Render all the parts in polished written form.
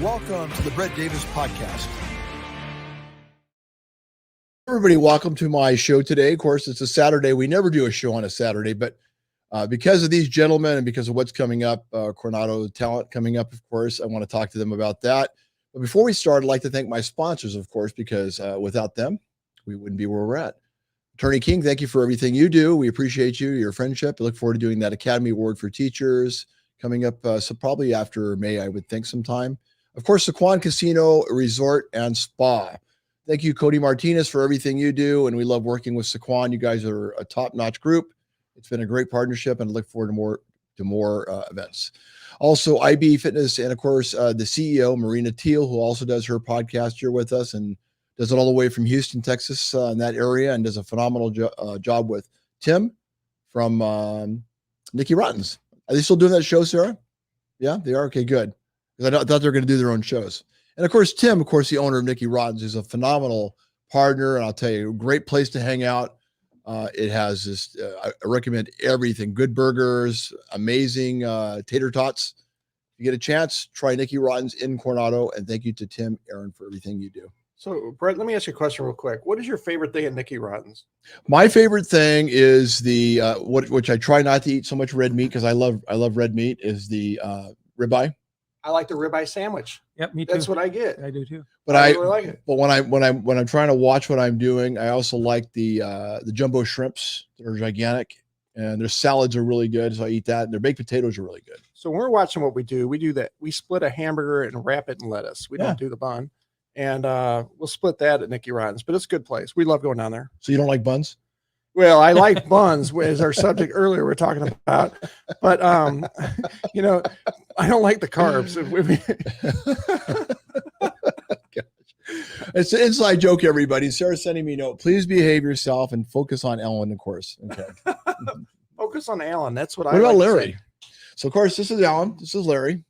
Welcome to the Brett Davis Podcast. Everybody, welcome to my show today. Of course, it's a Saturday. We never do a show on a Saturday, but because of these gentlemen and because of what's coming up, Coronado talent coming up, of course, I want to talk to them about that. But before we start, I'd like to thank my sponsors, of course, because without them, we wouldn't be where we're at. Attorney King, thank you for everything you do. We appreciate you, your friendship. I look forward to doing that Academy Award for Teachers coming up, so probably after May, I would think sometime. Of course, Sequan Casino Resort and Spa. Thank you, Cody Martinez, for everything you do. And we love working with Sequan. You guys are a top-notch group. It's been a great partnership, and I look forward to more events. Also, IB Fitness, and of course, the CEO, Marina Teal, who also does her podcast here with us and does it all the way from Houston, Texas, in that area, and does a phenomenal job with Tim from Nicky Rotten's. Are they still doing that show, Sarah? Yeah, they are? Okay, good. I thought they were going to do their own shows. And of course, Tim, of course, the owner of Nicky Rotten's, is a phenomenal partner. And I'll tell you, a great place to hang out. It has this, I recommend everything. Good burgers, amazing tater tots. If you get a chance, try Nicky Rotten's in Coronado. And thank you to Tim Aaron for everything you do. So, Brett, let me ask you a question real quick. What is your favorite thing at Nicky Rotten's? My favorite thing is the, which I try not to eat so much red meat because I love red meat, is the ribeye. I like the ribeye sandwich. Yep, me too. That's what I get. I do too. But I really like it. But when I'm trying to watch what I'm doing, I also like the jumbo shrimps that are gigantic, and their salads are really good. So I eat that, and their baked potatoes are really good. So when we're watching what we do that. We split a hamburger and wrap it in lettuce. We don't do the bun, and we'll split that at Nicky Rotten's. But it's a good place. We love going down there. So you don't like buns? Well, I like buns, as our subject earlier we're talking about, but you know, I don't like the carbs. It's an inside joke, everybody. Sarah's sending me a note. Please behave yourself and focus on Ellen, of course. Okay. Focus on Alan. That's what I. What about Larry? So, of course, this is Alan. This is Larry,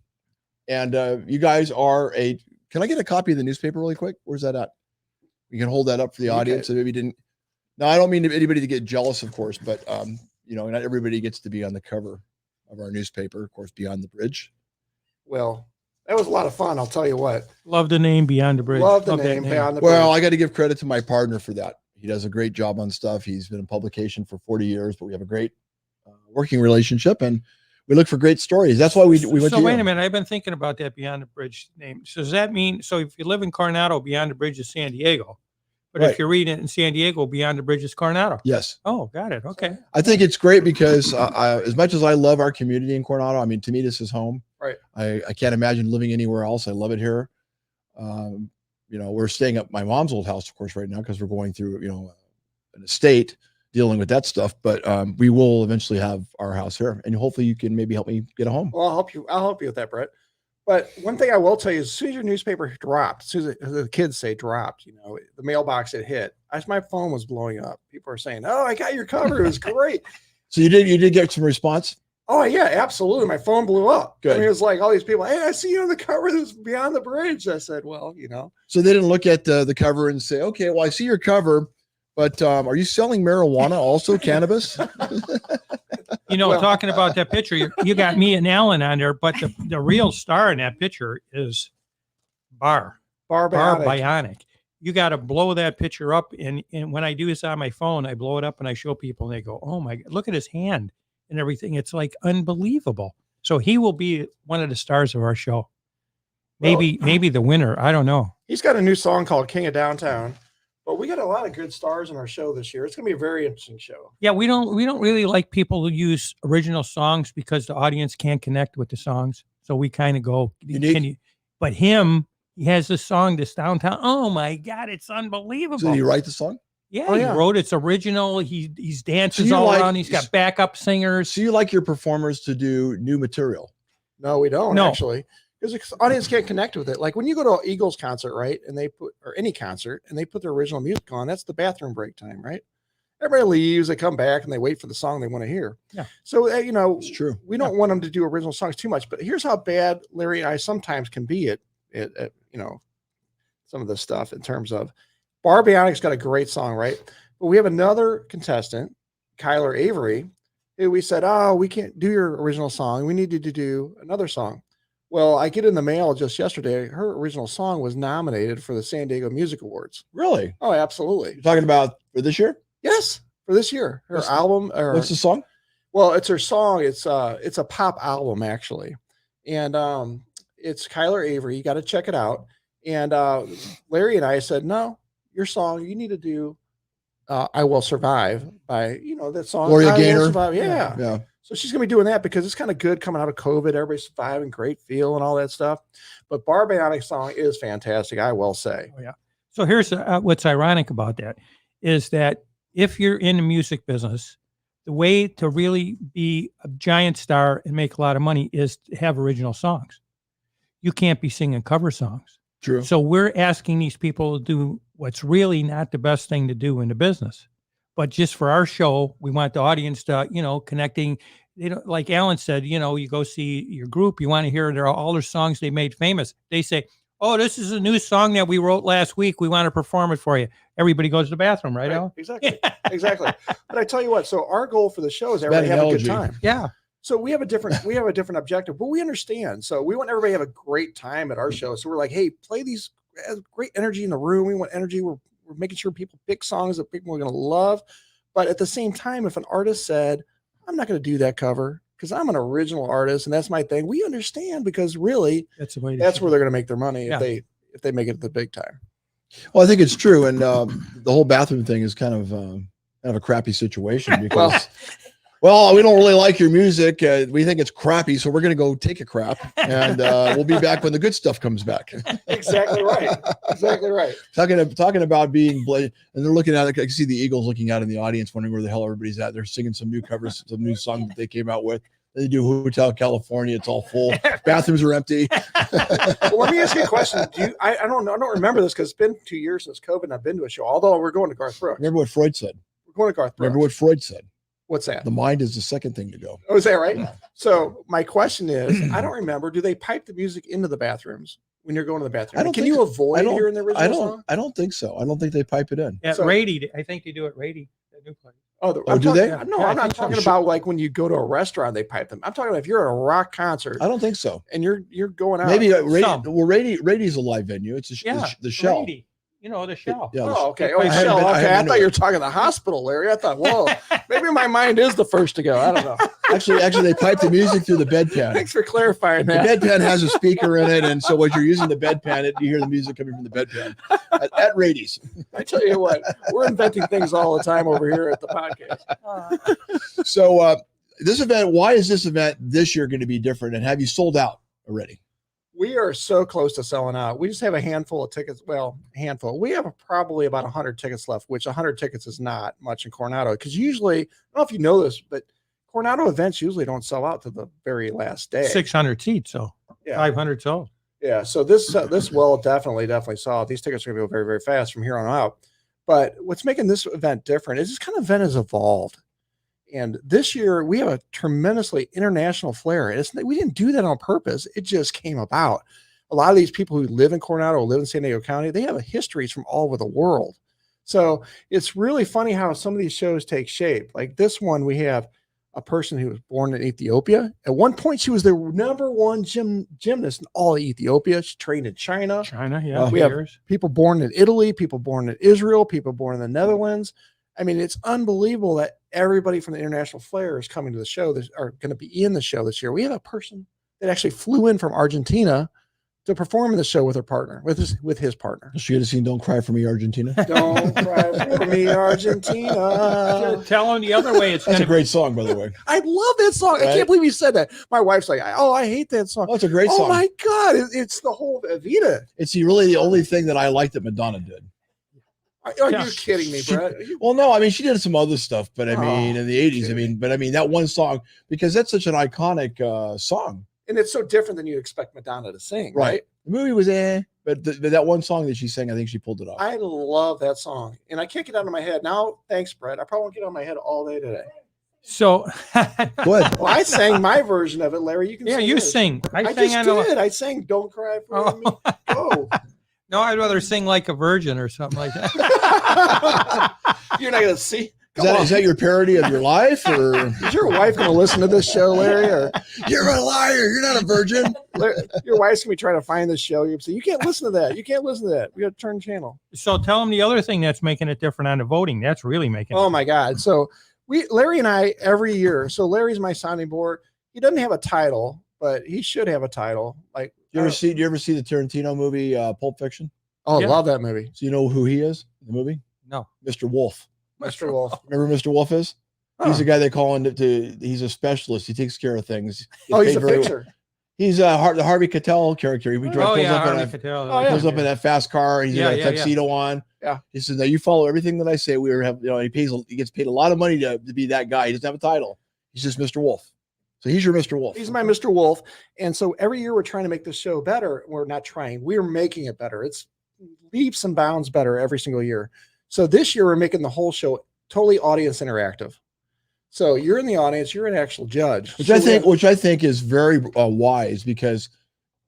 and you guys are a. Can I get a copy of the newspaper really quick? Where's that at? You can hold that up for the audience. So maybe didn't. Now, I don't mean anybody to get jealous, of course, but, not everybody gets to be on the cover of our newspaper, of course, Beyond the Bridge. Well, that was a lot of fun. I'll tell you what. Love the name Beyond the Bridge. Love the name Beyond the Bridge. Well, I got to give credit to my partner for that. He does a great job on stuff. He's been in publication for 40 years, but we have a great working relationship, and we look for great stories. That's why we went to. So wait a minute. I've been thinking about that Beyond the Bridge name. So does that mean, so if you live in Coronado, Beyond the Bridge is San Diego? But if you're reading it in San Diego, Beyond the Bridge is Coronado. Yes. Oh, got it. Okay. I think it's great because as much as I love our community in Coronado, I mean, to me, this is home. Right. I can't imagine living anywhere else. I love it here. We're staying at my mom's old house, of course, right now because we're going through, an estate dealing with that stuff. But we will eventually have our house here, and hopefully you can maybe help me get a home. Well, I'll help you with that, Brett. But one thing I will tell you is as soon as your newspaper dropped, as soon as the kids say dropped, the mailbox had hit, my phone was blowing up. People are saying, "Oh, I got your cover. It was great." So you did get some response? Oh yeah, absolutely. My phone blew up. Good. I mean, it was like all these people, "Hey, I see you on the cover that's Beyond the Bridge." I said, "Well, So they didn't look at the cover and say, "Okay, well, I see your cover, but are you selling marijuana also, cannabis?" Talking about that picture, you got me and Alan on there, but the real star in that picture is Bar Bionic. You got to blow that picture up. And when I do this on my phone, I blow it up and I show people and they go, "Oh my God, look at his hand and everything." It's like unbelievable. So he will be one of the stars of our show. Maybe the winner. I don't know. He's got a new song called King of Downtown. But we got a lot of good stars in our show this year. It's going to be a very interesting show. Yeah, we don't really like people who use original songs because the audience can't connect with the songs. So we kind of go unique. But he has this song, this Downtown. Oh my God, it's unbelievable. So did he write the song? Yeah, he wrote it's original. He's dances all around. He's got backup singers. So you like your performers to do new material? No, we don't actually. Because the audience can't connect with it. Like when you go to an Eagles concert, right? And or any concert, and they put their original music on, that's the bathroom break time, right? Everybody leaves, they come back, and they wait for the song they want to hear. Yeah. So, it's true. We don't want them to do original songs too much, but here's how bad Larry and I sometimes can be at some of this stuff in terms of Bar Bionic's got a great song, right? But we have another contestant, Kyler Avery, who we said, "Oh, we can't do your original song. We need you to do another song." Well, I get in the mail just yesterday. Her original song was nominated for the San Diego Music Awards. Really? Oh, absolutely. You're talking about for this year? Yes, for this year. Her album. What's the song? Well, it's her song. It's a pop album actually, and it's Kyler Avery. You got to check it out. And Larry and I said, no, your song. You need to do "I Will Survive" by that song. Gloria I Gaynor. Will Survive. Yeah. Yeah. So she's gonna be doing that because it's kind of good coming out of COVID. Everybody's surviving, great feel, and all that stuff. But Barbionic's song is fantastic. I will say. Oh, yeah. So here's what's ironic about that is that if you're in the music business, the way to really be a giant star and make a lot of money is to have original songs. You can't be singing cover songs. True. So we're asking these people to do what's really not the best thing to do in the business. But just for our show, we want the audience to, connecting, like Alan said, you go see your group, you want to hear all their songs they made famous. They say, oh, this is a new song that we wrote last week. We want to perform it for you. Everybody goes to the bathroom, right, Alan? Exactly. Exactly. But I tell you what, so our goal for the show is everybody have a good time. Yeah. So we have a different objective, but we understand. So we want everybody to have a great time at our show. So we're like, hey, play these great energy in the room. We want energy. We're making sure people pick songs that people are going to love. But at the same time, if an artist said, I'm not going to do that cover because I'm an original artist and that's my thing, we understand because really that's where they're going to make their money if they make it the big time. Well, I think it's true. And the whole bathroom thing is kind of a crappy situation because well, we don't really like your music. We think it's crappy, so we're going to go take a crap, and we'll be back when the good stuff comes back. Exactly right. Exactly right. Talking about being and they're looking at it. I can see the Eagles looking out in the audience, wondering where the hell everybody's at. They're singing some new covers, some new song that they came out with. They do Hotel California. It's all full. Bathrooms are empty. Well, let me ask you a question. I don't remember this because it's been 2 years since COVID and I've been to a show, although we're going to Garth Brooks. Remember what Freud said? We're going to Garth Brooks. Remember what Freud said? What's that? The mind is the second thing to go. Oh, is that right? Yeah. So my question is, I don't remember. Do they pipe the music into the bathrooms when you're going to the bathroom? Can you avoid hearing the original song? I don't think so. I don't think they pipe it in. At Rady, I think they do it Rady. That new place. Do they? No, I'm not talking about like when you go to a restaurant, they pipe them. I'm talking about if you're at a rock concert. I don't think so. And you're going out. Maybe Rady's a live venue. It's the Shell. Rady. The Shell. Okay. Oh, Shell. Okay. I thought you were talking the hospital, Larry. I thought, whoa, maybe my mind is the first to go. I don't know. Actually, they pipe the music through the bedpan. Thanks for clarifying that. The bedpan has a speaker in it, and so as you're using the bedpan, you hear the music coming from the bedpan at Rady's. I tell you what, we're inventing things all the time over here at the podcast. So this event, why is this event this year going to be different? And have you sold out already? We are so close to selling out. We just have a handful of tickets. Well, handful. We have probably about 100 tickets left, which 100 tickets is not much in Coronado. Because usually, I don't know if you know this, but Coronado events usually don't sell out to the very last day. 600 seats, so 500 sold. Yeah, so this will definitely sell. These tickets are going to go very, very fast from here on out. But what's making this event different is this kind of event has evolved. And this year we have a tremendously international flair. We didn't do that on purpose. It just came about. A lot of these people who live in Coronado or live in San Diego County, they have histories from all over the world. So it's really funny how some of these shows take shape. Like this one, we have a person who was born in Ethiopia. At one point, she was the #1 gymnast in all of Ethiopia. She trained in China. Yeah. We have people born in Italy, people born in Israel, people born in the Netherlands. I mean, it's unbelievable that everybody from the international flair is coming to the show. That are going to be in the show this year. We have a person that actually flew in from Argentina to perform in the show with her partner, with his partner. You should have seen "Don't Cry for Me, Argentina." Don't cry for me, Argentina. Tell them the other way. That's a great song, by the way. I love that song. Right? I can't believe you said that. My wife's like, "Oh, I hate that song." Oh, it's a great song. Oh my God, it's the whole Evita. It's really the only thing that I like that Madonna did. Are you kidding me, Brett? Well, no, I mean, she did some other stuff, but I mean, in the 80s, I mean, that one song, because that's such an iconic song. And it's so different than you expect Madonna to sing, right? The movie was but that one song that she sang, I think she pulled it off. I love that song. And I can't get it out of my head. Now, thanks, Brett. I probably won't get it out of my head all day today. So, go ahead. Well, I sang my version of it, Larry. You can sing yours. Sing. I sang "Don't Cry for Me." Oh. No, I'd rather sing like a virgin or something like that. You're not going to Is that your parody of your life, or is your wife going to listen to this show, Larry? Or you're a liar? You're not a virgin. Your wife's going to be trying to find this show. You're saying, you can't listen to that. You can't listen to that. We got to turn channel. So tell them the other thing that's making it different on the voting. That's really making. Oh my God! So Larry and I every year. So Larry's my sounding board. He doesn't have a title, but he should have a title. Like, Do you ever see the Tarantino movie Pulp Fiction? Oh, Yeah. love that movie. So you know who he is in the movie? No. Mr. Wolf. Mr. Wolf. Remember who Mr. Wolf is? He's the guy they call him he's a specialist. He takes care of things. He's a fixer. He's the Harvey Keitel character. He pulls up in that fast car. He's got a tuxedo on. Yeah. He says, "Now you follow everything that I say." He gets paid a lot of money to be that guy. He doesn't have a title. He's just Mr. Wolf. So he's your Mr. Wolf. He's my Mr. Wolf. And so every year we're trying to make this show better. We're not trying. We're making it better. It's leaps and bounds better every single year. So this year we're making the whole show totally audience interactive. So you're in the audience, you're an actual judge. Which I think is very wise, because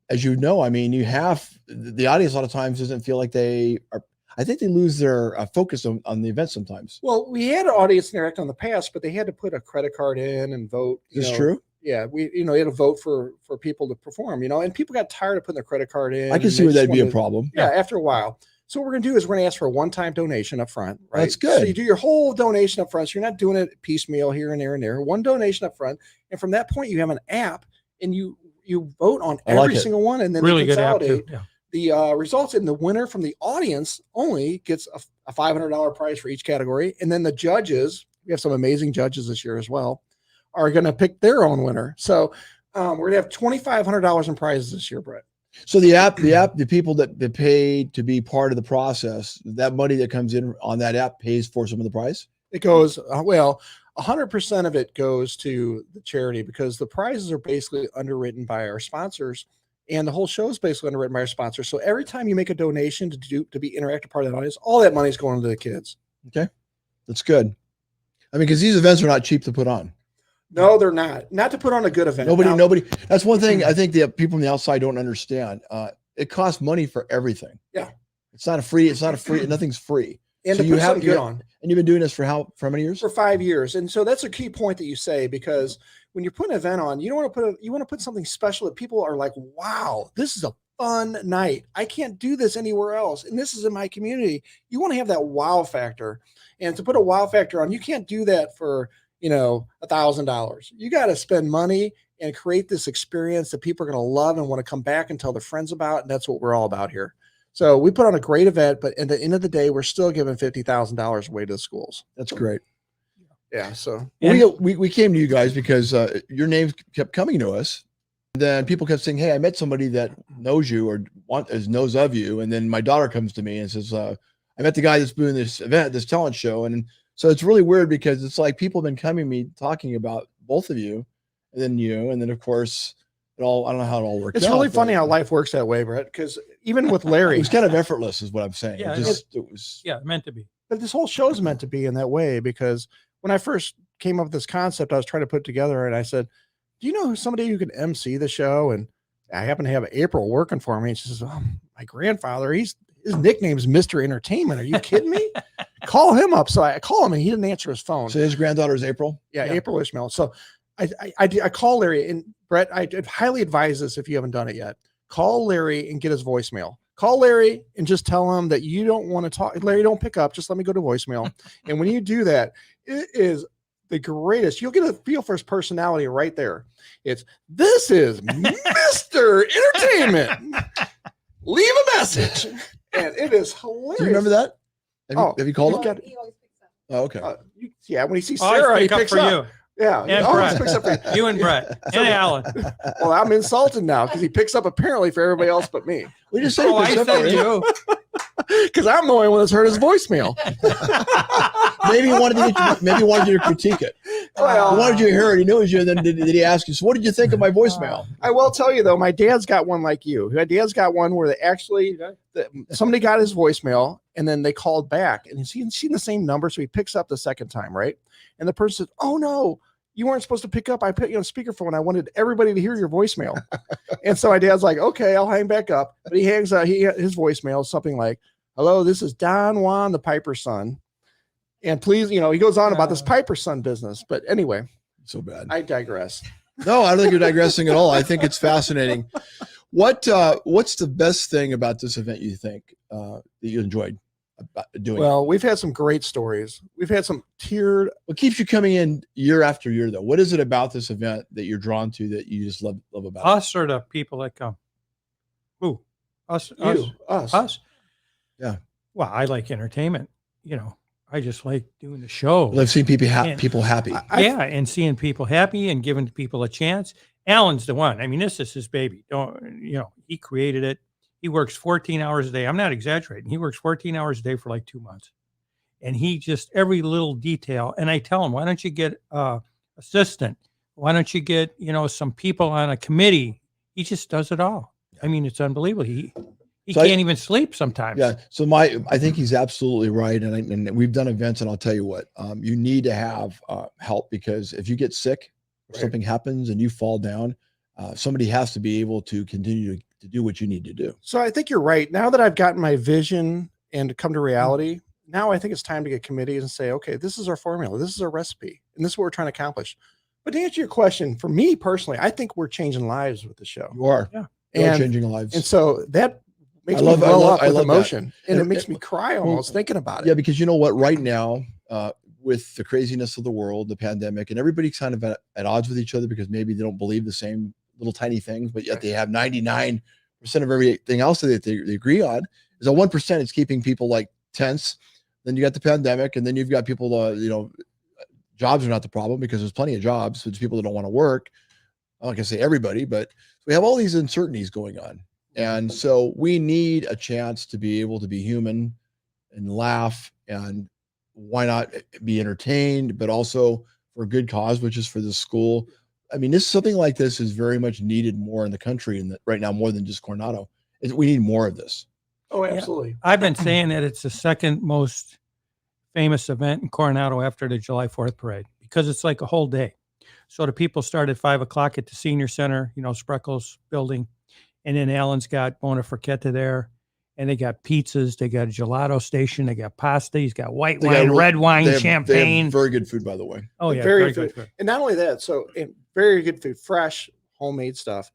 as you know, I mean, you have the audience a lot of times doesn't feel like they are. I think they lose their focus on the event sometimes. Well, we had an audience interact on the past, but they had to put a credit card in and vote. Is this true? Yeah, we had to vote for people to perform, and people got tired of putting their credit card in. I can see where that'd be a problem. Yeah, after a while. So what we're going to do is we're going to ask for a one-time donation up front, right? That's good. So you do your whole donation up front. So you're not doing it piecemeal here and there and there. One donation up front. And from that point, you have an app and you vote on every single one. And then really good app too. Yeah. The results, and the winner from the audience only gets a $500 prize for each category. And then the judges, we have some amazing judges this year as well, are going to pick their own winner. So we're going to have $2,500 in prizes this year, Brett. So the people that pay to be part of the process, that money that comes in on that app pays for some of the prize? It goes, 100% of it goes to the charity, because the prizes are basically underwritten by our sponsors, and the whole show is basically underwritten by our sponsors. So every time you make a donation to be interactive part of the audience, all that money is going to the kids. Okay. That's good. I mean, because these events are not cheap to put on. No, they're not. Not to put on a good event. Nobody. That's one thing I think the people on the outside don't understand. It costs money for everything. Yeah. It's not a free. Nothing's free. And so you have good on. And you've been doing this for how many years? For 5 years. And so that's a key point that you say, because when you're putting an event on, you want to put something special that people are like, wow, this is a fun night. I can't do this anywhere else. And this is in my community. You want to have that wow factor. And to put a wow factor on, you can't do that for $1,000. You got to spend money and create this experience that people are going to love and want to come back and tell their friends about. And that's what we're all about here. So we put on a great event, but at the end of the day, we're still giving $50,000 away to the schools. That's great. Yeah. So we came to you guys because your name kept coming to us. And then people kept saying, "Hey, I met somebody that knows you or knows of you." And then my daughter comes to me and says, "I met the guy that's doing this event, this talent show." And so it's really weird, because it's like people have been coming to me talking about both of you, and then of course I don't know how it all works. It's really funny how life works that way, Brett, because even with Larry, it was kind of effortless is what I'm saying. Yeah, it was meant to be. But this whole show is meant to be in that way, because when I first came up with this concept, I was trying to put together, and I said, "Do you know somebody who can MC the show?" And I happen to have April working for me, and she says, "Oh, my grandfather, his nickname is Mr. Entertainment. Are you kidding me? Call him up." So I call him, and he didn't answer his phone. So his granddaughter is April? Yeah, April Ishmael. So I call Larry, and Brett, I highly advise this if you haven't done it yet. Call Larry and get his voicemail. Call Larry and just tell him that you don't want to talk. Larry, don't pick up. Just let me go to voicemail. And when you do that, it is the greatest. You'll get a feel for his personality right there. This is Mr. Entertainment. Leave a message. And it is hilarious. Do you remember that? Have you called him? Oh, okay. Yeah, when he sees Sarah, he picks up. Yeah, and Brett. Picks up for you and Brett and Alan. Well, I'm insulted now because he picks up apparently for everybody else but me. We just said I said you. Because I'm the only one that's heard his voicemail. Maybe he wanted you to critique it. Well, he wanted you to hear it. He knew it was you. And then did he ask you, "So what did you think of my voicemail?" I will tell you though, my dad's got one like you. My dad's got one where somebody got his voicemail and then they called back and he's seen the same number, so he picks up the second time, right? And the person says, "Oh no, you weren't supposed to pick up. I put you on speakerphone. I wanted everybody to hear your voicemail." And so my dad's like, "Okay, I'll hang back up." But he hangs out. His voicemail is something like, "Hello, this is Don Juan, the Piper's son. And please, he goes on about this Piper Son business. But anyway, so bad. I digress. No, I don't think you're digressing at all. I think it's fascinating. What's the best thing about this event you think that you enjoyed doing? Well, we've had some great stories. We've had some tiered. What keeps you coming in year after year, though? What is it about this event that you're drawn to that you just love about it? Us or the people that come? Who? Us. Yeah. Well, I like entertainment. I just like doing the show. Well, I've seen people happy. And seeing people happy and giving people a chance. Alan's the one. I mean, this is his baby. He created it. He works 14 hours a day. I'm not exaggerating. He works 14 hours a day for like 2 months. And he just, every little detail. And I tell him, why don't you get assistant? Why don't you get, some people on a committee? He just does it all. I mean, it's unbelievable. He can't even sleep sometimes. Yeah. So I think he's absolutely right. And we've done events, and I'll tell you what, you need to have help, because if you get sick or something happens and you fall down, somebody has to be able to continue to do what you need to do. So I think you're right. Now that I've gotten my vision and come to reality, now I think it's time to get committees and say, okay, this is our formula. This is our recipe. And this is what we're trying to accomplish. But to answer your question, for me personally, I think we're changing lives with the show. You are. Yeah. You're changing lives. And so that makes me well up with emotion. And it makes me cry almost thinking about it. Yeah, because you know what? Right now, with the craziness of the world, the pandemic, and everybody's kind of at odds with each other because maybe they don't believe the same little tiny things, but yet they have 99% of everything else that they agree on. Is that 1% is keeping people like tense. Then you got the pandemic, and then you've got people, jobs are not the problem because there's plenty of jobs. So it's people that don't want to work. I'm not gonna say everybody, but we have all these uncertainties going on. And so we need a chance to be able to be human and laugh, and why not be entertained, but also for a good cause, which is for the school. I mean, something like this is very much needed more in the country, and right now more than just Coronado. We need more of this. Oh, absolutely. Yeah. I've been saying that it's the second most famous event in Coronado after the July 4th parade, because it's like a whole day. So the people start at 5 o'clock at the senior center, Spreckles building. And then Alan's got Bona Forchetta there, and they got pizzas. They got a gelato station. They got pasta. He's got white wine, red wine, champagne. They have very good food, by the way. Oh, yeah. Very good food. And not only that, very good food, fresh, homemade stuff.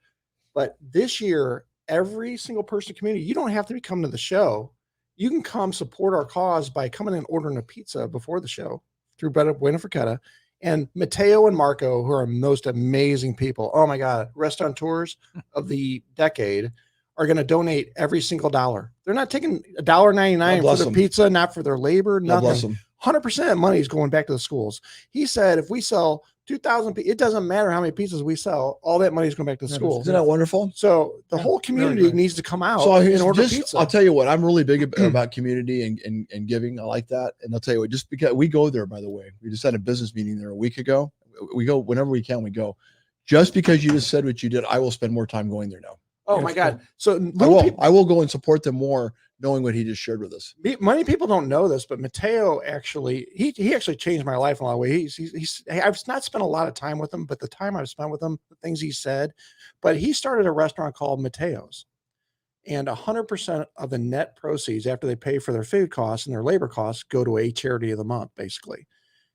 But this year, every single person in the community, you don't have to come to the show. You can come support our cause by coming and ordering a pizza before the show through Bona Forchetta. And Mateo and Marco, who are most amazing people, oh my God, restaurateurs of the decade, are going to donate every single dollar. They're not taking $1.99 for the pizza, not for their labor, nothing. 100% of money is going back to the schools. He said, if we sell 2,000, it doesn't matter how many pizzas we sell, all that money is going back to the schools. Isn't that wonderful? So the whole community needs to come out and order pizza. I'll tell you what, I'm really big about community and giving. I like that. And I'll tell you what, just because we go there, by the way, we just had a business meeting there a week ago. We go whenever we can, we go. Just because you just said what you did, I will spend more time going there now. Oh my God. So I will go and support them more, knowing what he just shared with us. Many people don't know this, but Mateo actually, he actually changed my life in a lot of ways. I've not spent a lot of time with him, but the time I've spent with him, the things he said, but he started a restaurant called Mateo's, and 100% of the net proceeds after they pay for their food costs and their labor costs go to a charity of the month, basically.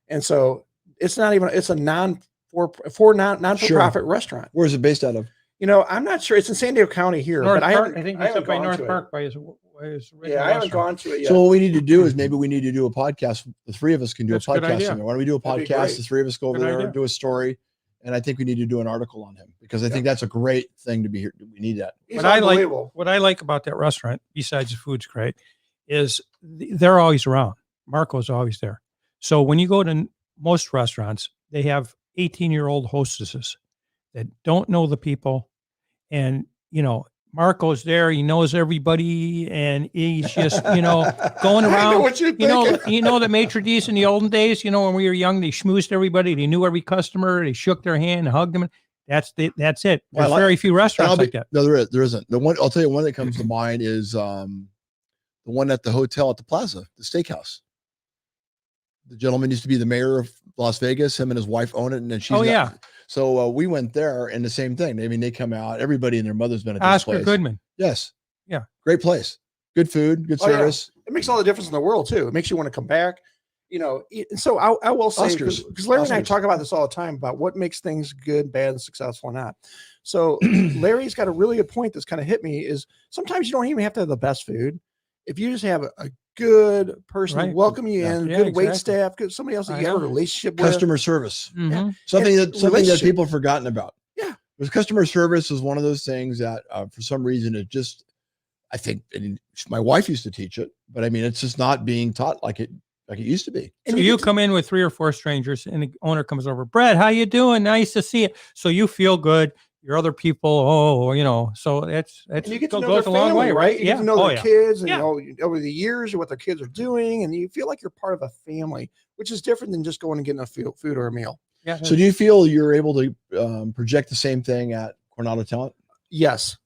And so it's a non-for-profit restaurant. Where is it based out of? I'm not sure. It's in San Diego County here, but I think it's up by North Park by his I haven't gone to it yet. So what we need to do is maybe we need to do a podcast. The three of us can do a podcast. Why don't we do a podcast? The three of us go over there and do a story. And I think we need to do an article on him, because I think that's a great thing to be here. We need that. What I like about that restaurant, besides the food's great, is they're always around. Marco's always there. So when you go to most restaurants, they have 18-year-old hostesses that don't know the people. And, Marco's there. He knows everybody, and he's just, going around. The maitre d's in the olden days, when we were young, they schmoozed everybody. They knew every customer. They shook their hand, hugged them. That's it. There's very few restaurants like that. No, there isn't. The one, I'll tell you, one that comes to mind is the one at the hotel at the Plaza, the steakhouse. The gentleman used to be the mayor of Las Vegas. Him and his wife own it, and then she's So we went there, and the same thing. I mean, they come out. Everybody and their mother's been at this place. Oscar Goodman. Yes. Yeah. Great place. Good food. Good service. Yeah. It makes all the difference in the world too. It makes you want to come back. So I will say, Oscars. because Larry and I Oscars. talk about this all the time about what makes things good, bad, and successful or not. So Larry's got a really good point that's kind of hit me is sometimes you don't even have to have the best food. If you just have a good person to welcome you in, good wait staff, good somebody else that you have a relationship with. Customer service. Mm-hmm. Something that people have forgotten about. Yeah. Because customer service is one of those things that for some reason it just, I think my wife used to teach it, but I mean, it's just not being taught like it used to be. So you come in with 3 or 4 strangers and the owner comes over, Brett, how you doing? Nice to see you. So you feel good. Your other people, so it's you get to know goes their a long family, way, right? You get to know their kids and over the years what their kids are doing, and you feel like you're part of a family, which is different than just going and getting a food or a meal. Yeah. So do you feel you're able to project the same thing at Coronado Talent? Yes,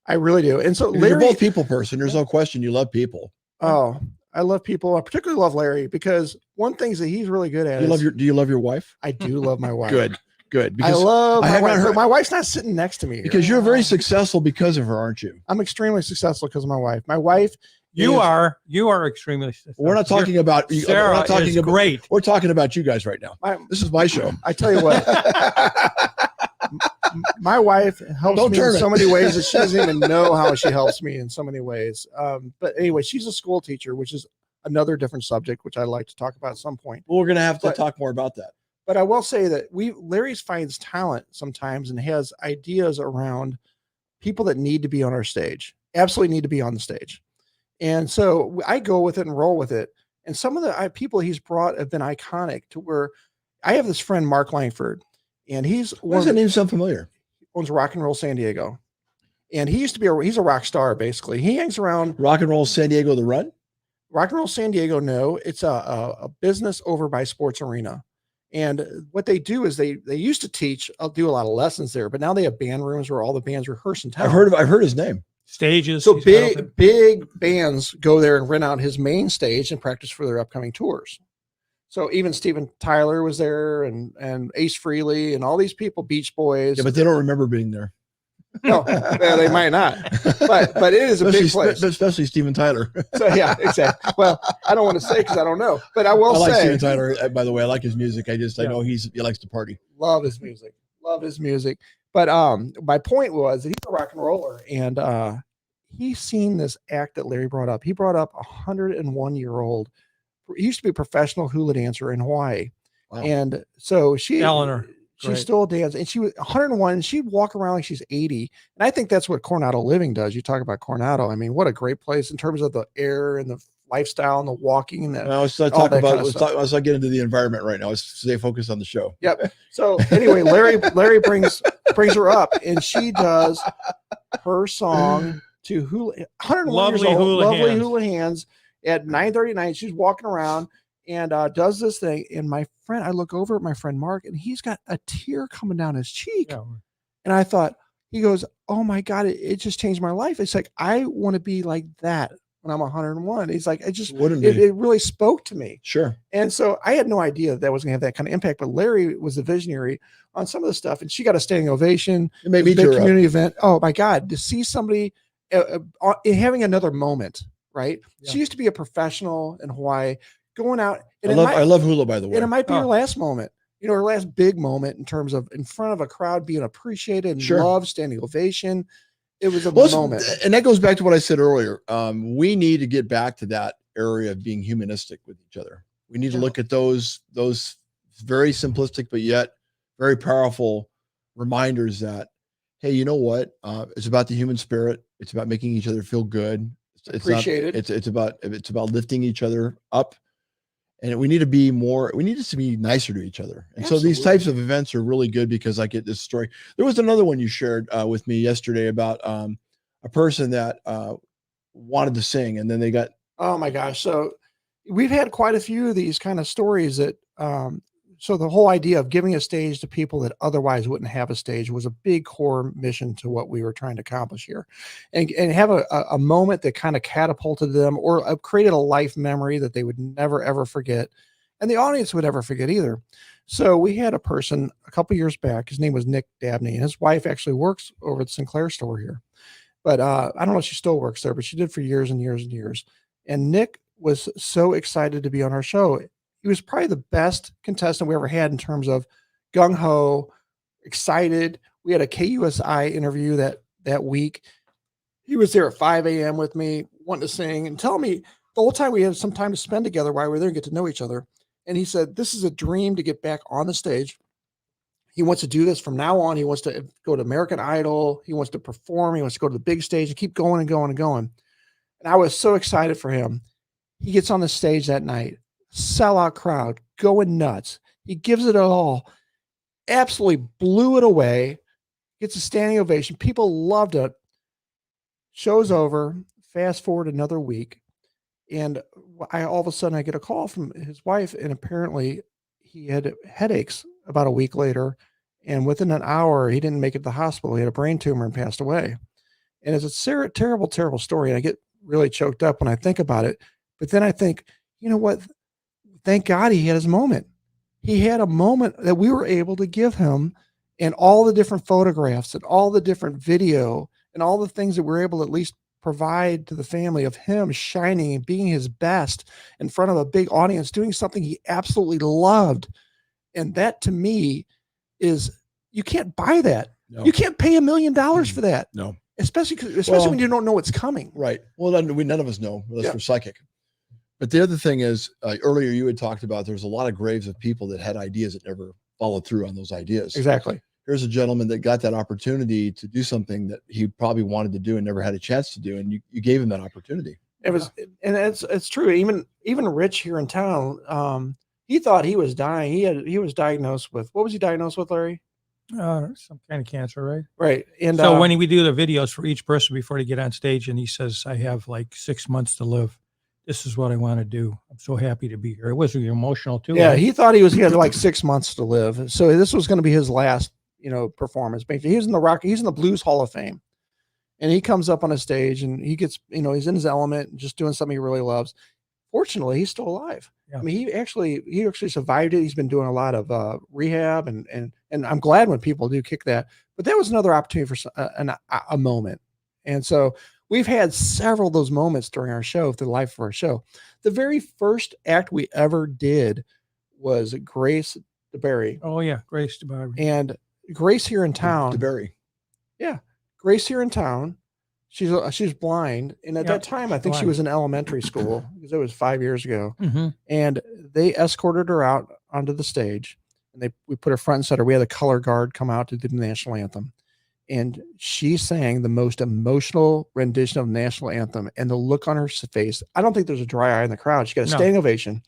I really do. And so you're both people person. There's no question. You love people. Oh, I love people. I particularly love Larry because one thing that he's really good at. Do you love your wife? I do love my wife. Good. Because I love my wife. My wife's not sitting next to me here. Because you're very successful because of her, aren't you? I'm extremely successful because of my wife. My wife. You are extremely successful. We're not talking about Sarah. We're not talking about, great. We're talking about you guys right now. This is my show. I tell you what. My wife helps me in so many ways that she doesn't even know how she helps me in so many ways. But anyway, she's a school teacher, which is another different subject, which I'd like to talk about at some point. Well, we're going to have to talk more about that. But I will say that Larry finds talent sometimes and has ideas around people that need to be on our stage, absolutely need to be on the stage. And so I go with it and roll with it. And some of the people he's brought have been iconic to where I have this friend, Mark Langford, and why does that name sound familiar? He owns Rock and Roll San Diego. And he used to be he's a rock star, basically. He hangs around Rock and Roll San Diego, the run? Rock and Roll San Diego, no. It's a business over by Sports Arena. And what they do is they used to teach, do a lot of lessons there, but now they have band rooms where all the bands rehearse in town. I've heard his name. Stages. So big bands go there and rent out his main stage and practice for their upcoming tours. So even Steven Tyler was there and Ace Frehley and all these people, Beach Boys. Yeah, but they don't remember being there. No, they might not. But it is a big place. Especially Steven Tyler. So yeah, exactly. Well, I don't want to say because I don't know. But I like Steven Tyler, by the way. I like his music. I know he likes to party. Love his music. But my point was that he's a rock and roller, and he's seen this act that Larry brought up. He brought up 101-year-old. He used to be a professional hula dancer in Hawaii. Wow. And so Eleanor. She still dances, and she was 101. She'd walk around like she's 80. And I think that's what Coronado living does. You talk about Coronado. I mean, what a great place in terms of the air and the lifestyle and the walking and let's not get into the environment right now. Let's stay focused on the show. Yep. So anyway, Larry brings her up, and she does her song to 101 lovely years old, hula hula hands at 9:30 at night. She's walking around and does this thing. And I look over at my friend Mark, and he's got a tear coming down his cheek. Yeah. And I thought, he goes, oh my God, it just changed my life. It's like, I want to be like that when I'm 101. He's like, it really spoke to me. Sure. And so I had no idea that was going to have that kind of impact, but Larry was the visionary on some of the stuff, and she got a standing ovation. It made me a big community event. Oh my God, to see somebody having another moment, right? Yeah. She used to be a professional in Hawaii, going out. And I love hula, by the way. And it might be her last moment, her last big moment in terms of in front of a crowd being appreciated and loved, standing ovation. It was a moment. And that goes back to what I said earlier. We need to get back to that area of being humanistic with each other. We need to look at those very simplistic, but yet very powerful reminders that, hey, you know what? It's about the human spirit. It's about making each other feel good. It's about lifting each other up. And we need to be nicer to each other. And so these types of events are really good because I get this story. There was another one you shared with me yesterday about a person that wanted to sing, and then they got. Oh my gosh. So we've had quite a few of these kind of stories that, so the whole idea of giving a stage to people that otherwise wouldn't have a stage was a big core mission to what we were trying to accomplish here, and have a moment that kind of catapulted them or created a life memory that they would never, ever forget. And the audience would never forget either. So we had a person a couple years back, his name was Nick Dabney, and his wife actually works over at the Sinclair store here. But I don't know if she still works there, but she did for years and years and years. And Nick was so excited to be on our show. He was probably the best contestant we ever had in terms of gung-ho, excited. We had a KUSI interview that week. He was there at 5 a.m. with me, wanting to sing and tell me the whole time we had some time to spend together while we were there and get to know each other. And he said, this is a dream to get back on the stage. He wants to do this from now on. He wants to go to American Idol. He wants to perform. He wants to go to the big stage and keep going and going and going. And I was so excited for him. He gets on the stage that night, sellout crowd, going nuts. He gives it all, absolutely blew it away, gets a standing ovation. People loved it. Show's over. Fast forward another week. And all of a sudden I get a call from his wife, and apparently he had headaches about a week later. And within an hour, he didn't make it to the hospital. He had a brain tumor and passed away. And it's a terrible, terrible story. And I get really choked up when I think about it. But then I think, you know what? Thank God he had his moment. He had a moment that we were able to give him, and all the different photographs and all the different video and all the things that we're able to at least provide to the family of him shining and being his best in front of a big audience, doing something he absolutely loved. And that to me is, you can't buy that. No. You can't pay $1 million for that. No. Especially when you don't know what's coming. Right. Well, none of us know unless we're psychic. But the other thing is, earlier you had talked about there's a lot of graves of people that had ideas that never followed through on those ideas. Exactly. Here's a gentleman that got that opportunity to do something that he probably wanted to do and never had a chance to do, and you gave him that opportunity. It was, and it's true. Even Rich here in town, he thought he was dying. He was diagnosed with, what was he diagnosed with, Larry? Some kind of cancer, right? Right. And so when we do the videos for each person before they get on stage, and he says, I have like 6 months to live. This is what I want to do. I'm so happy to be here. It was emotional too. Yeah, right? He thought he had like 6 months to live. So this was going to be his last, performance. He's in the Blues Hall of Fame. And he comes up on a stage and he gets, he's in his element and just doing something he really loves. Fortunately, he's still alive. Yeah. I mean, he actually survived it. He's been doing a lot of rehab, and I'm glad when people do kick that. But that was another opportunity for a moment. And so we've had several of those moments during our show, through the life of our show. The very first act we ever did was Grace DeBerry. Oh yeah, Grace DeBerry. And Grace here in town. DeBerry. Yeah, Grace here in town. She's blind, and at that time, I think she was in elementary school, because it was 5 years ago. Mm-hmm. And they escorted her out onto the stage, and we put her front and center. We had a color guard come out to do the national anthem, and she sang the most emotional rendition of the national anthem. And the look on her face, I don't think there's a dry eye in the crowd. She got a standing ovation.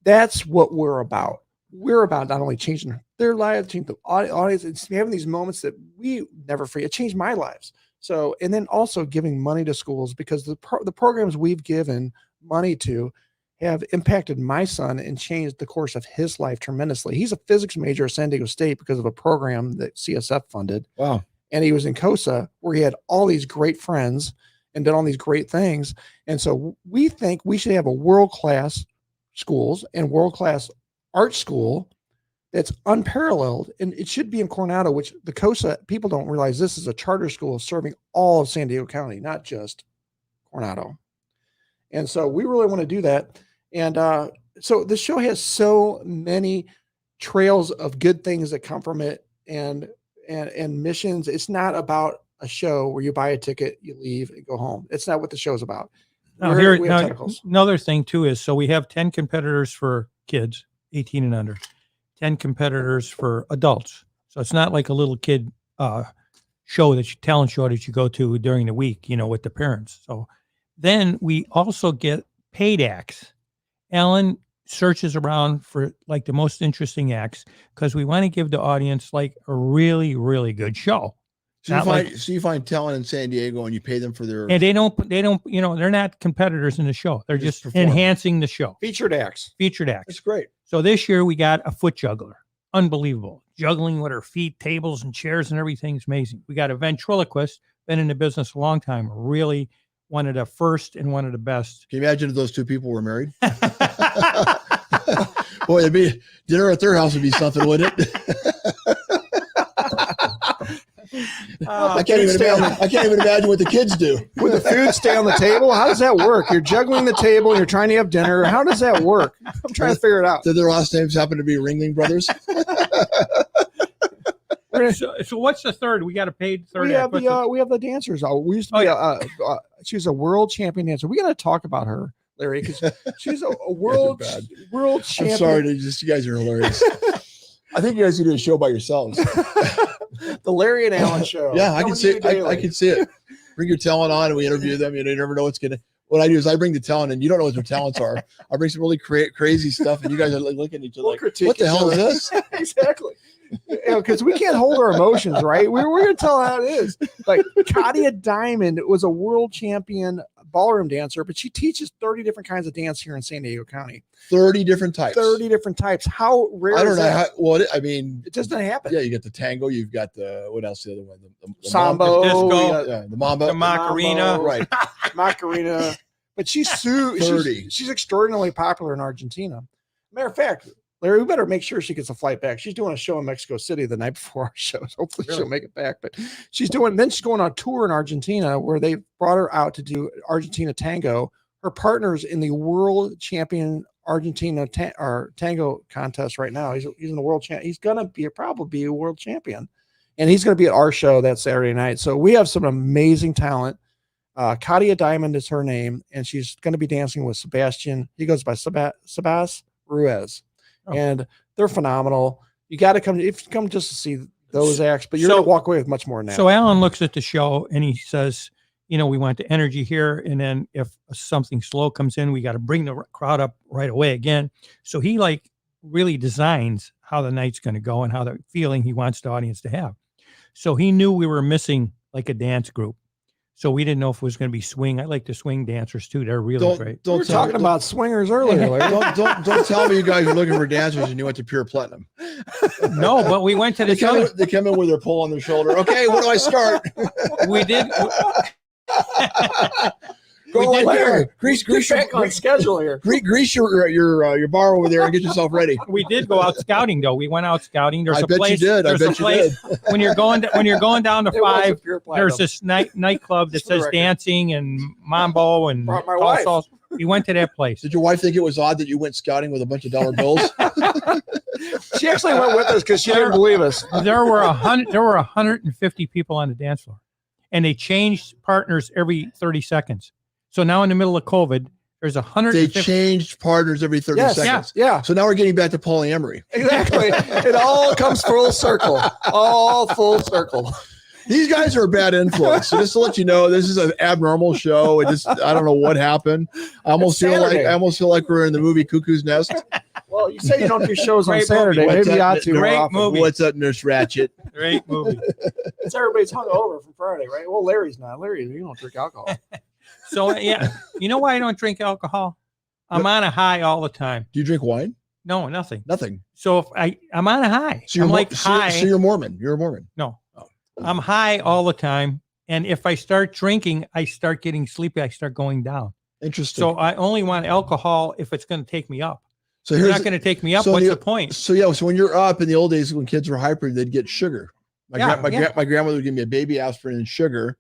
That's what we're about. We're about not only changing their lives, changing the audience, it's having these moments that we never forget. It changed my lives. So, and then also giving money to schools, because the programs we've given money to have impacted my son and changed the course of his life tremendously. He's a physics major at San Diego State because of a program that CSF funded. Wow. And he was in COSA, where he had all these great friends and did all these great things. And so we think we should have a world-class schools and world-class art school that's unparalleled, and it should be in Coronado, which the COSA people don't realize this is a charter school serving all of San Diego County, not just Coronado. And so we really want to do that. And so the show has so many trails of good things that come from it, and missions. It's not about a show where you buy a ticket, you leave, and go home. It's not what the show's about. Another thing too is, so we have 10 competitors for kids, 18 and under. 10 competitors for adults. So it's not like a little kid talent show that you go to during the week, with the parents. So then we also get paid acts. Alan searches around for like the most interesting acts, because we want to give the audience like a really, really good show. So you find talent in San Diego and you pay them for their, and they don't, they're not competitors in the show. They're just enhancing the show. Featured acts. That's great. So this year we got a foot juggler. Unbelievable. Juggling with her feet, tables and chairs and everything's amazing. We got a ventriloquist, been in the business a long time. Really one of the first and one of the best. Can you imagine if those two people were married? Boy, it'd be dinner at their house would be something, wouldn't it? I can't even imagine what the kids do. Would the food stay on the table? How does that work? You're juggling the table and you're trying to have dinner. How does that work? I'm trying to figure it out. Did their last names happen to be Ringling Brothers? So what's the third? We got a paid third. We have the dancers. We used to be she was a world champion dancer. We got to talk about her, Larry, because she's a world champion. I'm sorry, you guys are hilarious. I think you guys can do a show by yourselves. The Larry and Alan show. Yeah, I can see it. I can see it. Bring your talent on and we interview them. You never know what I do is I bring the talent and you don't know what their talents are. I bring some really crazy stuff and you guys are looking at each other like, what the hell is this? Exactly. Because we can't hold our emotions, right? We're going to tell how it is. Like Katia Diamond was a world champion ballroom dancer, but she teaches 30 different kinds of dance here in San Diego County. 30 different types. 30 different types. How rare I don't is know that? it just doesn't happen. Yeah, you get the tango, you've got what else? The other one? The Sambo, disco, the mambo, the Macarena, right? Macarena. But she's extraordinarily popular in Argentina. Matter of fact, Larry, we better make sure she gets a flight back. She's doing a show in Mexico City the night before our show. Hopefully she'll make it back. But she's going on a tour in Argentina where they brought her out to do Argentina tango. Her partner's in the world champion Argentina tango contest right now. He's in the world champ. He's gonna probably be a world champion, and he's gonna be at our show that Saturday night. So we have some amazing talent. Katia Diamond is her name, and she's going to be dancing with Sebastian. He goes by Sebas Ruiz. And they're phenomenal. You got to come if you come just to see those acts, but you're going to walk away with much more than that. So Alan looks at the show and he says, we want the energy here. And then if something slow comes in, we got to bring the crowd up right away again. So he really designs how the night's going to go and how the feeling he wants the audience to have. So he knew we were missing a dance group. So we didn't know if it was going to be swing. I like the swing dancers too. They're really great. We were talking about swingers earlier. Don't tell me you guys are looking for dancers and you went to Pure Platinum. No, but we went to they come in with their pole on their shoulder. Okay, where do I start? We did. Grease back on schedule here. Grease your bar over there and get yourself ready. We did go out scouting though. We went out scouting. There's I a bet place. You did. There's a place when you're going down to 5. There's this nightclub that says dancing and mambo and salsa. We went to that place. Did your wife think it was odd that you went scouting with a bunch of dollar bills? She actually went with us because she didn't believe us. There were 150 people on the dance floor, and they changed partners every 30 seconds. So now in the middle of COVID, there's 150. They changed partners every 30 seconds. Yeah. So now we're getting back to polyamory. Exactly. It all comes full circle. All full circle. These guys are a bad influence. So just to let you know, this is an abnormal show. I don't know what happened. I almost feel like we're in the movie Cuckoo's Nest. Well, you say you don't do shows on Saturday. Maybe you ought to. Great movie. What's up, Nurse Ratchet? Great movie. It's everybody's hungover from Friday, right? Well, Larry's not. Larry, you don't drink alcohol. So yeah, you know why I don't drink alcohol? I'm on a high all the time. Do you drink wine? No, nothing. Nothing. So if I'm on a high. So you're high. So you're Mormon. You're a Mormon. No, I'm high all the time, and if I start drinking, I start getting sleepy. I start going down. Interesting. So I only want alcohol if it's going to take me up. So you're not going to take me up. What's the point? So yeah. So when you're up in the old days when kids were hyper, they'd get sugar. My grandmother would give me a baby aspirin and sugar,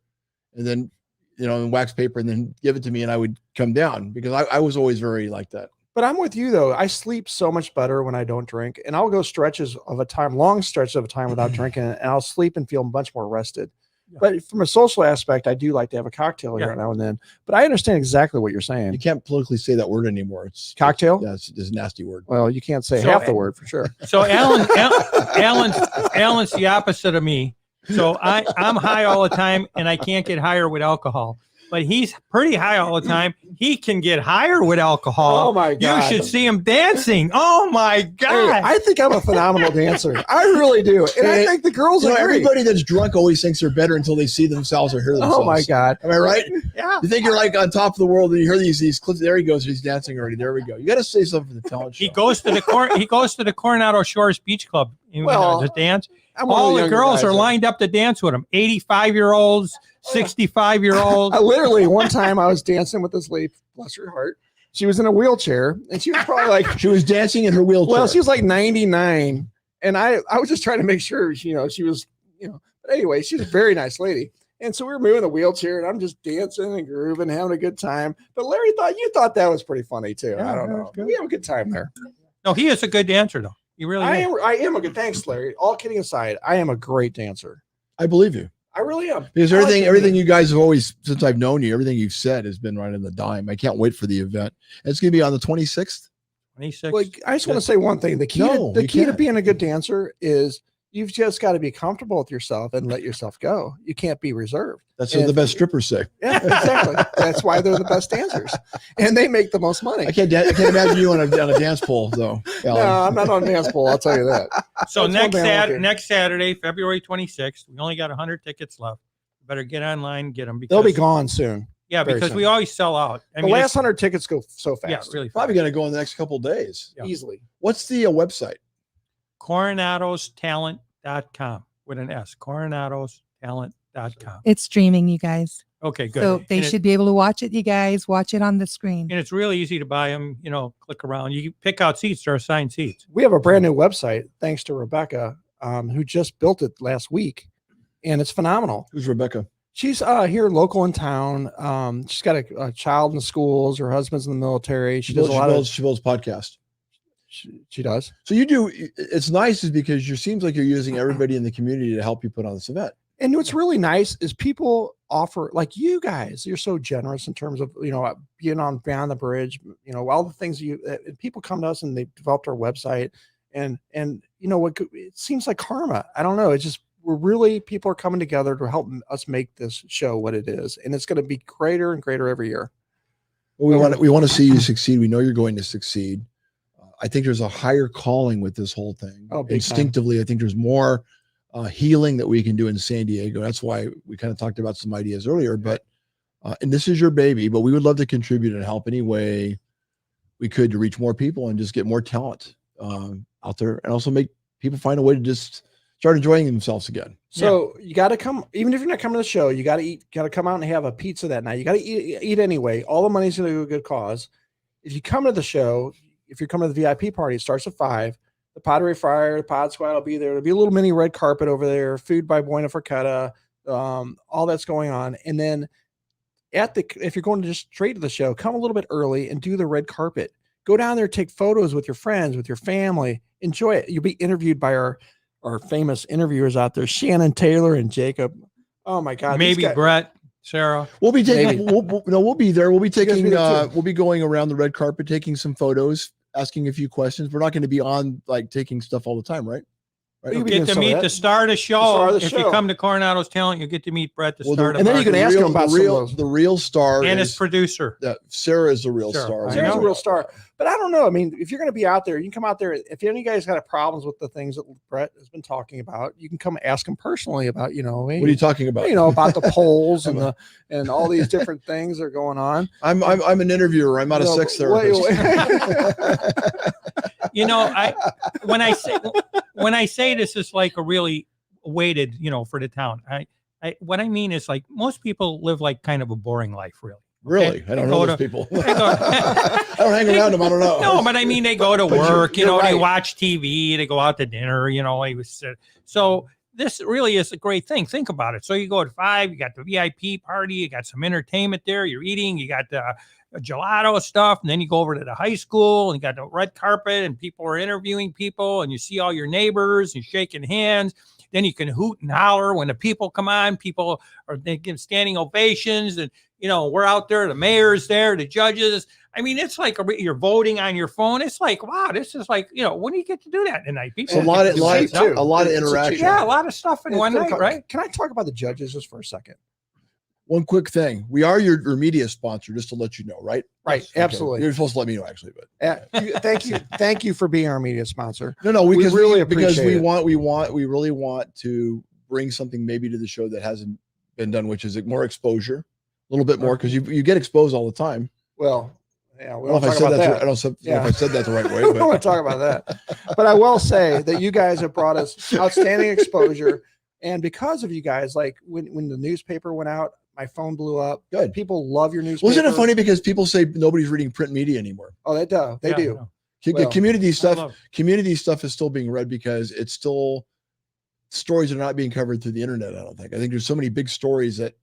and then. In wax paper and then give it to me and I would come down because I was always very like that. But I'm with you though. I sleep so much better when I don't drink, and I'll go long stretches of a time without drinking, and I'll sleep and feel much more rested. Yeah. But from a social aspect, I do like to have a cocktail here now and then. But I understand exactly what you're saying. You can't politically say that word anymore. It's cocktail. Yeah, it's a nasty word. Well, you can't say half the word for sure. So Alan's the opposite of me. So I'm high all the time and I can't get higher with alcohol. But he's pretty high all the time. He can get higher with alcohol. Oh my God. You should see him dancing. Oh my God. Hey, I think I'm a phenomenal dancer. I really do. And I think the girls agree. Everybody that's drunk always thinks they're better until they see themselves or hear themselves. Oh my God. Am I right? Yeah. You think you're on top of the world and you hear these clips. There he goes. He's dancing already. There we go. You got to say something for the talent show. He goes to the Coronado Shores Beach Club to dance. All the girls are lined up to dance with him. 85-year-olds, 65-year-olds. Literally, one time I was dancing with this lady, bless her heart. She was in a wheelchair, and she was probably she was dancing in her wheelchair. Well, she was 99, and I was just trying to make sure, she was, Anyway, she's a very nice lady. And so we were moving the wheelchair and I'm just dancing and grooving, having a good time. But Larry thought that was pretty funny too. Yeah, I don't know. We have a good time there. No, he is a good dancer though. He really is. I am a good, thanks, Larry. All kidding aside, I am a great dancer. I believe you. I really am. Because everything you guys have always, since I've known you, everything you've said has been right in the dime. I can't wait for the event. And it's going to be on the 26th. 26. Like, I just want to say one thing. The key to being a good dancer is you've just got to be comfortable with yourself and let yourself go. You can't be reserved. That's what the best strippers say. Yeah, exactly. That's why they're the best dancers, and they make the most money. I can't imagine you on a dance pole though. No, I'm not on a dance pole. I'll tell you that. So next Saturday, February 26th, we only got 100 tickets left. You better get online, get them. Because, they'll be gone soon. Yeah, because we always sell out. The last 100 tickets go so fast. Yeah, really fast. Probably going to go in the next couple of days. Yeah. Easily. What's the website? coronadostalent.com with an S. coronadostalent.com. It's streaming, you guys. Okay, good. So they should be able to watch it, you guys. Watch it on the screen. And it's really easy to buy them. You know, click around. You can pick out seats. There are assigned seats. We have a brand new website, thanks to Rebecca, who just built it last week. And it's phenomenal. Who's Rebecca? She's here local in town. She's got a child in the schools. Her husband's in the military. She builds podcasts. She does. So you do. It's nice is because you seems like you're using everybody in the community to help you put on this event. And what's really nice is people offer, like you guys, you're so generous in terms of, you know, being on Beyond the Bridge, you know, all the things people come to us and they've developed our website and, you know, it seems like karma. I don't know. It's just, people are coming together to help us make this show what it is. And it's going to be greater and greater every year. Well, we want to see you succeed. We know you're going to succeed. I think there's a higher calling with this whole thing. Oh, instinctively, time. I think there's more healing that we can do in San Diego. That's why we kind of talked about some ideas earlier, but, and this is your baby, but we would love to contribute and help any way we could to reach more people and just get more talent out there and also make people find a way to just start enjoying themselves again. So you got to come, even if you're not coming to the show, you got to eat, got to come out and have a pizza that night. You got to eat anyway. All the money's going to go to a good cause. If you come to the show, if you're coming to the VIP party, it starts at 5. The Padre Friar, the Pod Squad will be there. There'll be a little mini red carpet over there, food by Buena Forqueta, all that's going on. And then if you're going to just straight to the show, come a little bit early and do the red carpet. Go down there, take photos with your friends, with your family. Enjoy it. You'll be interviewed by our famous interviewers out there, Shannon Taylor and Jacob. Oh my God. Maybe Brett, Sarah. We'll be taking, we'll be there. We'll be taking, we'll be going around the red carpet, taking some photos, asking a few questions. We're not going to be on like taking stuff all the time, right? You get to meet the star of the show. If you come to Coronado's Talent, you get to meet Brett, the star of the and then you can ask him about the real star and his producer. Sarah is the real star. Sarah's a real star. But I don't know. I mean, if you're going to be out there, you can come out there. If any of you guys got problems with the things that Brett has been talking about, you can come ask him personally about, you know, what are you talking about? You know, about the polls and all these different things that are going on. I'm an interviewer. I'm not a sex therapist. You know, when I say this is like a really weighted, you know, for the town. What I mean is like most people live like kind of a boring life, really. Really? I don't know those people. I don't hang around them. I don't know. No, but I mean, they go to work, you know, right. They watch TV, they go out to dinner, you know, so this really is a great thing. Think about it. So you go at 5, you got the VIP party, you got some entertainment there, you're eating, you got the gelato stuff, and then you go over to the high school and you got the red carpet and people are interviewing people and you see all your neighbors and shaking hands. Then you can hoot and holler when the people come on. People are give standing ovations, and you know we're out there. The mayor's there, the judges. I mean, it's like you're voting on your phone. It's like, wow, this is like, you know, when do you get to do that tonight? People, a lot of interaction. Yeah, a lot of stuff in one night, right? Can I talk about the judges just for a second? One quick thing. We are your media sponsor, just to let you know, right? Right. Okay. Absolutely. You're supposed to let me know, actually, but thank you. Thank you for being our media sponsor. No, we really appreciate it. We really want to bring something maybe to the show that hasn't been done, which is more exposure, a little bit more, because you get exposed all the time. Well, yeah, we I don't know if I said that. I don't know if I said that the right way. But I don't want to talk about that. But I will say that you guys have brought us outstanding exposure. And because of you guys, like when the newspaper went out, my phone blew up. Good. People love your newspaper. Wasn't it funny because people say nobody's reading print media anymore? Oh, they do. They do. Well, community stuff is still being read because it's still stories are not being covered through the internet. I think there's so many big stories that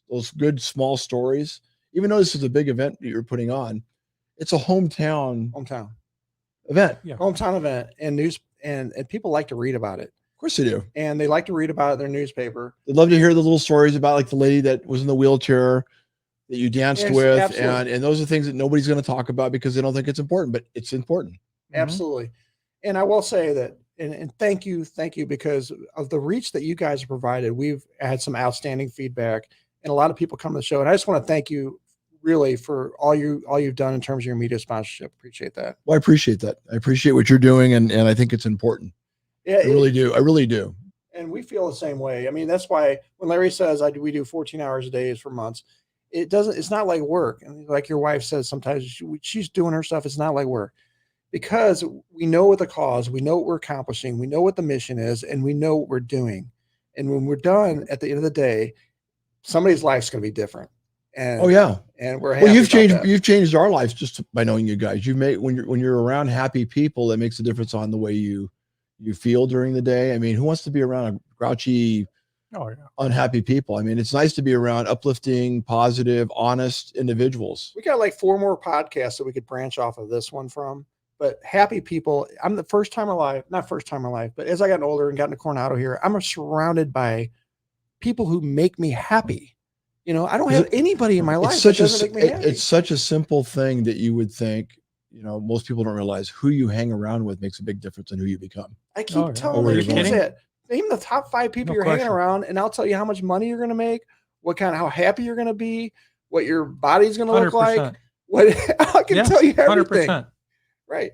those good small stories, even though this is a big event that you're putting on, it's a hometown event. Yeah. Hometown event and news and people like to read about it. Of course they do. And they like to read about it in their newspaper. They'd love to hear the little stories about like the lady that was in the wheelchair that you danced with. Absolutely. And those are things that nobody's going to talk about because they don't think it's important, but it's important. Absolutely. And I will say that, and thank you, because of the reach that you guys have provided. We've had some outstanding feedback and a lot of people come to the show. And I just want to thank you really for all you've done in terms of your media sponsorship. Appreciate that. Well, I appreciate that. I appreciate what you're doing. And I think it's important. Yeah, I really do. I really do. And we feel the same way. I mean, that's why when Larry says we do 14 hours a day for months, it's not like work. And like your wife says, sometimes she's doing her stuff. It's not like work because we know what the cause, we know what we're accomplishing, we know what the mission is, and we know what we're doing. And when we're done at the end of the day, somebody's life's going to be different. And and we're happy. Well, you've changed our lives just by knowing you guys. You make when you're around happy people, that makes a difference on the way you feel during the day. I mean, who wants to be around a grouchy, unhappy people? I mean, it's nice to be around uplifting, positive, honest individuals. We got like 4 more podcasts that we could branch off of this one from. But happy people, I'm the first time alive, not first time alive, but as I got older and got into Coronado here, I'm surrounded by people who make me happy. You know, I don't have anybody in my life that doesn't make me happy. It's such a simple thing that you would think, you know, most people don't realize who you hang around with makes a big difference in who you become. I keep telling my kids that. Name the top 5 people you're hanging around, and I'll tell you how much money you're going to make, how happy you're going to be, what your body's going to look like. I can tell you everything. 100%. Right.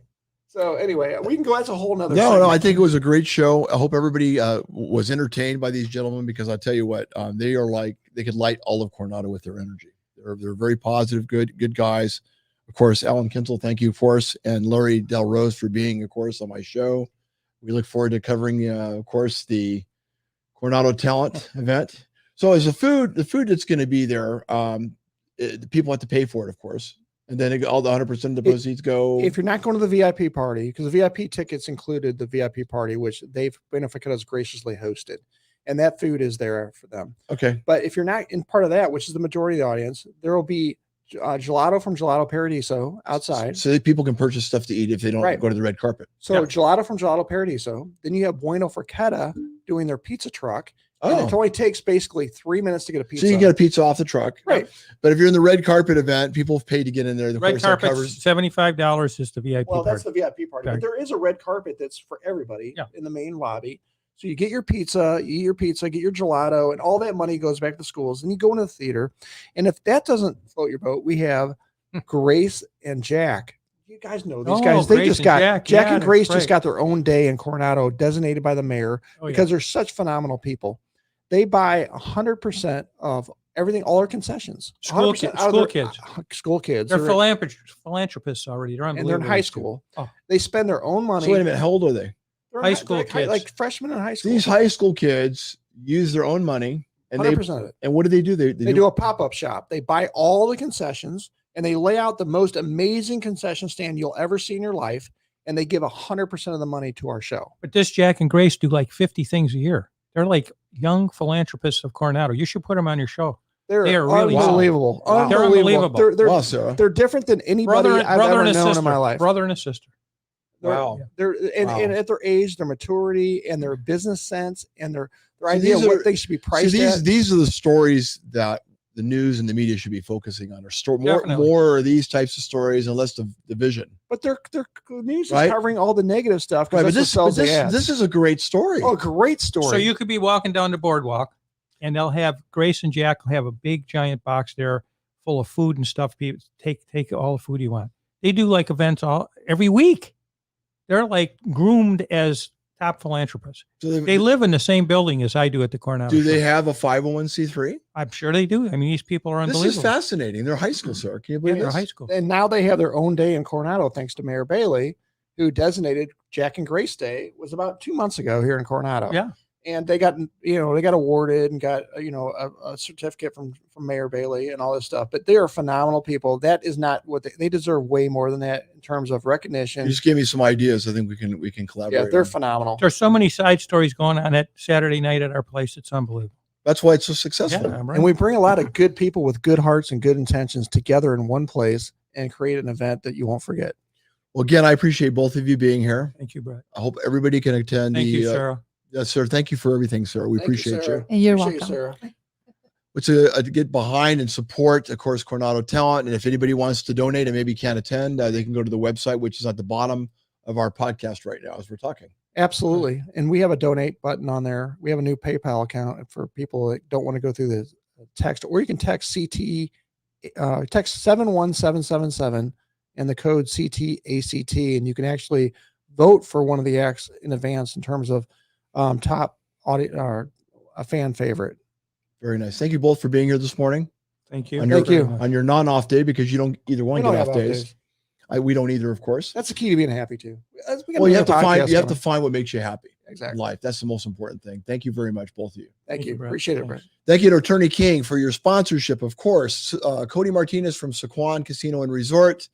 So anyway, we can go. That's a whole nother. No, I think it was a great show. I hope everybody was entertained by these gentlemen, because I'll tell you what, they could light all of Coronado with their energy. They're very positive, good guys. Of course, Alan Kinzel, thank you, of course, and Larry Delrose for being, of course, on my show. We look forward to covering, of course, the Coronado Talent event. So as the food that's going to be there, the people have to pay for it, of course. And then all the 100% of the proceeds go. If you're not going to the VIP party, because the VIP tickets included the VIP party, which they've Benefica has graciously hosted, and that food is there for them. Okay. But if you're not in part of that, which is the majority of the audience, there will be gelato from Gelato Paradiso outside. So that people can purchase stuff to eat if they don't go to the red carpet. So gelato from Gelato Paradiso. Then you have Bueno Forchetta doing their pizza truck. And it only takes basically 3 minutes to get a pizza. So you get a pizza off the truck. Right. But if you're in the red carpet event, people have paid to get in there. The red carpet $75 is the VIP party. Well, that's the VIP party. Okay. But there is a red carpet that's for everybody in the main lobby. So you get your pizza, you eat your pizza, get your gelato, and all that money goes back to the schools. And you go into the theater. And if that doesn't float your boat, we have Grace and Jack. You guys know these guys. They just got Jack and Grace just got their own day in Coronado, designated by the mayor, because they're such phenomenal people. They buy 100% of everything, all our concessions. School kids. They're philanthropists already. They're in high school. They spend their own money. So wait a minute, how old are they? They're high school kids, like freshmen in high school. These high school kids use their own money, and 100% of it. And what do? They do a pop-up shop. They buy all the concessions, and they lay out the most amazing concession stand you'll ever see in your life, and they give 100% of the money to our show. But this Jack and Grace do like 50 things a year. They're like young philanthropists of Coronado. You should put them on your show. They are really unbelievable. Wow. They're unbelievable. They're different than anybody I've ever known in my life. Brother and a sister. And at their age, their maturity, and their business sense, and their idea of what they should be priced at. These are the stories that the news and the media should be focusing on. More of these types of stories and less of the vision. But their news is covering all the negative stuff. Right, but this is a great story. Oh, great story. So you could be walking down the boardwalk, and they'll have Grace and Jack will have a big giant box there full of food and stuff. People take all the food you want. They do like events every week. They're like groomed as top philanthropists. So they live in the same building as I do at the Coronado. Do they have a 501c3? I'm sure they do. I mean, these people are unbelievable. This is fascinating. They're high school, sir. Can you believe they're high school? And now they have their own day in Coronado, thanks to Mayor Bailey, who designated Jack and Grace Day was about 2 months ago here in Coronado. Yeah. and they got awarded and got a certificate from Mayor Bailey and all this stuff. But they are phenomenal people. That is not what they deserve. Way more than that in terms of recognition. You just gave me some ideas. I think we can collaborate. Yeah, they're phenomenal. There's so many side stories going on that Saturday night at our place. It's unbelievable. That's why it's so successful. Yeah, right. And we bring a lot of good people with good hearts and good intentions together in one place and create an event that you won't forget. Well, again, I appreciate both of you being here. Thank you, Brett. I hope everybody can attend. Thank you, Sarah. Yes, sir. Thank you for everything, sir. We appreciate you. And you're Appreciate welcome. Sarah. But to get behind and support, of course, Coronado Talent. And if anybody wants to donate and maybe can't attend, they can go to the website, which is at the bottom of our podcast right now as we're talking. Absolutely. And we have a donate button on there. We have a new PayPal account for people that don't want to go through the text, or you can text text 71777 and the code CTACT, and you can actually vote for one of the acts in advance in terms of top audio or a fan favorite. Very nice. Thank you both for being here this morning. Thank you. Thank you. On your non-off day, because you don't either one We don't get have off off days. days. We don't either, of course. That's the key to being happy too. Well, you have to find what makes you happy in Exactly. life. That's the most important thing. Thank you very much, both of you. Thank you. Brett. Appreciate it, Brett. Thank you to Attorney King for your sponsorship, of course. Cody Martinez from Sequan Casino and Resort,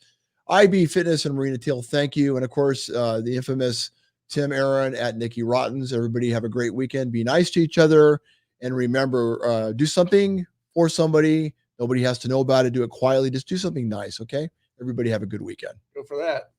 IB Fitness and Marina Teal. Thank you. And of course, the infamous Tim Aaron at Nikki Rottens. Everybody have a great weekend. Be nice to each other. And remember, do something for somebody. Nobody has to know about it. Do it quietly. Just do something nice. Okay. Everybody have a good weekend. Go for that.